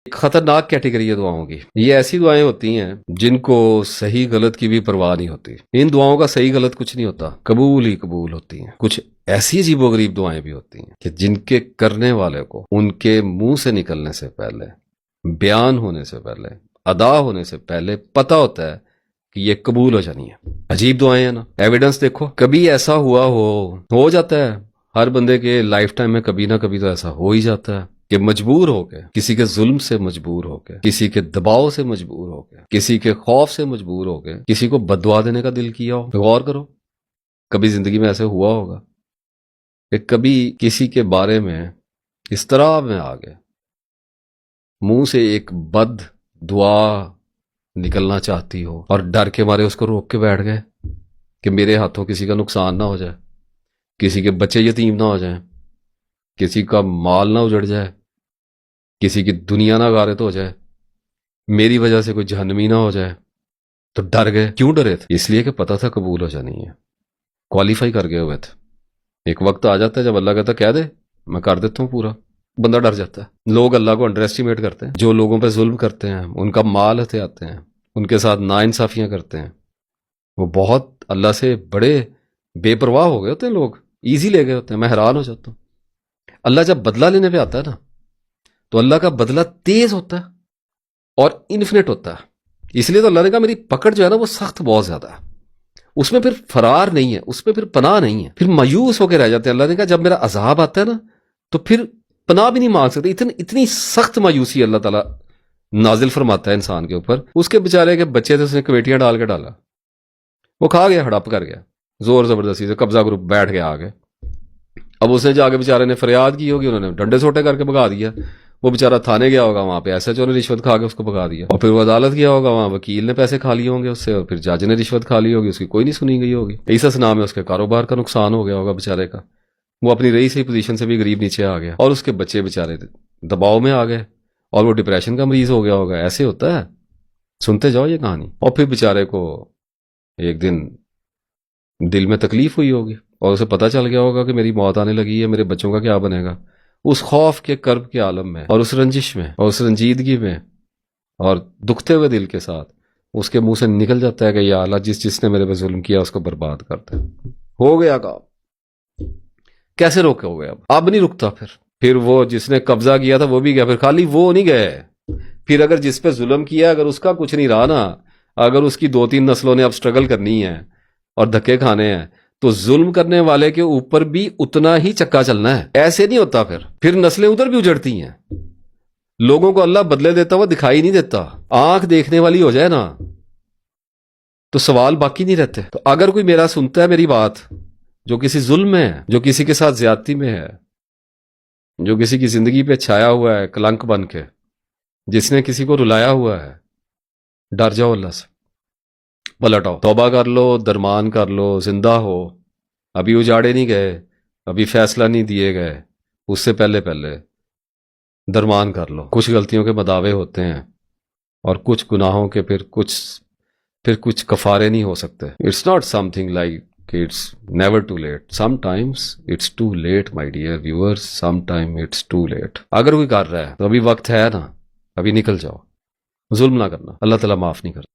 خطرناک کیٹیگری ہے دعاؤں کی. یہ ایسی دعائیں ہوتی ہیں جن کو صحیح غلط کی بھی پرواہ نہیں ہوتی. ان دعاؤں کا صحیح غلط کچھ نہیں ہوتا، قبول ہی قبول ہوتی ہیں. کچھ ایسی عجیب و غریب دعائیں بھی ہوتی ہیں کہ جن کے کرنے والے کو ان کے منہ سے نکلنے سے پہلے، بیان ہونے سے پہلے، ادا ہونے سے پہلے پتہ ہوتا ہے کہ یہ قبول ہو جانی ہے. عجیب دعائیں ہیں نا. ایویڈنس دیکھو، کبھی ایسا ہو جاتا ہے ہر بندے کے لائف ٹائم میں، کبھی نہ کبھی تو ایسا ہو ہی جاتا ہے کہ مجبور ہو کے، کسی کے ظلم سے مجبور ہو کے، کسی کے دباؤ سے مجبور ہو کے، کسی کے خوف سے مجبور ہو کے کسی کو بددعا دینے کا دل کیا ہو. غور کرو، کبھی زندگی میں ایسے ہوا ہوگا کہ کبھی کسی کے بارے میں اس طرح میں آ گئے، منہ سے ایک بد دعا نکلنا چاہتی ہو اور ڈر کے مارے اس کو روک کے بیٹھ گئے کہ میرے ہاتھوں کسی کا نقصان نہ ہو جائے، کسی کے بچے یتیم نہ ہو جائیں، کسی کا مال نہ اجڑ جائے، کسی کی دنیا نہ غارت ہو جائے، میری وجہ سے کوئی جہنمی نہ ہو جائے. تو ڈر گئے. کیوں ڈرے تھے؟ اس لیے کہ پتہ تھا قبول ہو جانی ہے، کوالیفائی کر گئے ہوئے تھے. ایک وقت آ جاتا ہے جب اللہ کہتا ہے کہہ دے میں کر دیتا ہوں پورا، بندہ ڈر جاتا ہے. لوگ اللہ کو انڈر ایسٹیمیٹ کرتے ہیں. جو لوگوں پہ ظلم کرتے ہیں، ان کا مال ہتھیاتے ہیں، ان کے ساتھ ناانصافیاں کرتے ہیں، وہ بہت اللہ سے بڑے بے پرواہ ہو گئے ہوتے ہیں. لوگ ایزی لے گئے ہوتے ہیں. میں حیران ہو جاتا ہوں. اللہ جب بدلہ لینے پہ آتا ہے نا تو اللہ کا بدلہ تیز ہوتا ہے اور انفینٹ ہوتا ہے. اس لیے تو اللہ نے کہا میری پکڑ جو ہے نا وہ سخت بہت زیادہ ہے، اس میں پھر فرار نہیں ہے، اس میں پھر پناہ نہیں ہے. پھر مایوس ہو کے رہ جاتے ہیں. اللہ نے کہا جب میرا عذاب آتا ہے نا تو پھر پناہ بھی نہیں مانگ سکتے. اتنی سخت مایوسی اللہ تعالیٰ نازل فرماتا ہے انسان کے اوپر. اس کے بیچارے کے بچے تھے، اس نے کمیٹیاں ڈال کے ڈالا، وہ کھا گیا، ہڑپ کر گیا، زور زبردستی سے قبضہ گروپ بیٹھ گیا آگے. اب اس نے جا کے بیچارے نے فریاد کی ہوگی، انہوں نے ڈنڈے سوٹے کر کے بھگا دیا. وہ بیچارہ تھانے گیا ہوگا، وہاں پہ ایسے نے رشوت کھا کے اس کو بھگا دیا. اور پھر وہ عدالت گیا ہوگا، وہاں وکیل نے پیسے کھا لیے ہوں گے اس سے، اور پھر جج نے رشوت کھا لی ہوگی، اس کی کوئی نہیں سنی گئی ہوگی. اس نام میں اس کے کاروبار کا نقصان ہو گیا ہوگا بیچارے کا. وہ اپنی رہی سی پوزیشن سے بھی غریب نیچے آ گیا، اور اس کے بچے بیچارے دباؤ میں آ گئے، اور وہ ڈپریشن کا مریض ہو گیا ہوگا. ایسے ہوتا ہے. سنتے جاؤ یہ کہانی. اور پھر بیچارے کو ایک دن دل میں تکلیف ہوئی ہوگی اور اسے پتہ چل گیا ہوگا کہ میری موت آنے لگی ہے، میرے بچوں کا کیا بنے گا. اس خوف کے کرب کے عالم میں اور اس رنجش میں اور اس رنجیدگی میں اور دکھتے ہوئے دل کے ساتھ اس کے منہ سے نکل جاتا ہے کہ یا اللہ جس نے میرے پہ ظلم کیا اس کو برباد کرتے. ہو گیا کام. کیسے روکے ہو گیا؟ اب نہیں رکتا. پھر وہ جس نے قبضہ کیا تھا وہ بھی گیا. پھر خالی وہ نہیں گئے، پھر اگر جس پہ ظلم کیا اگر اس کا کچھ نہیں رہا نا، اگر اس کی 2-3 نسلوں نے اب سٹرگل کرنی ہے اور دھکے کھانے ہیں تو ظلم کرنے والے کے اوپر بھی اتنا ہی چکا چلنا ہے. ایسے نہیں ہوتا. پھر نسلیں ادھر بھی اجڑتی ہیں. لوگوں کو اللہ بدلے دیتا ہوا دکھائی نہیں دیتا. آنکھ دیکھنے والی ہو جائے نا تو سوال باقی نہیں رہتے. تو اگر کوئی میرا سنتا ہے میری بات، جو کسی ظلم میں ہے، جو کسی کے ساتھ زیادتی میں ہے، جو کسی کی زندگی پہ چھایا ہوا ہے کلنک بن کے، جس نے کسی کو رلایا ہوا ہے، ڈر جاؤ اللہ سے، پلٹ آؤ، توبہ کر لو، درمان کر لو، زندہ ہو. ابھی اجاڑے نہیں گئے، ابھی فیصلہ نہیں دیے گئے، اس سے پہلے درمان کر لو. کچھ غلطیوں کے مداوے ہوتے ہیں اور کچھ گناہوں کے پھر کچھ کفارے نہیں ہو سکتے. It's not something like it's never too late. Sometimes it's too late my dear viewers, some time it's too late. اگر کوئی کر رہا ہے تو ابھی وقت ہے نا، ابھی نکل جاؤ. ظلم نہ کرنا، اللہ تعالیٰ معاف نہیں کرتا.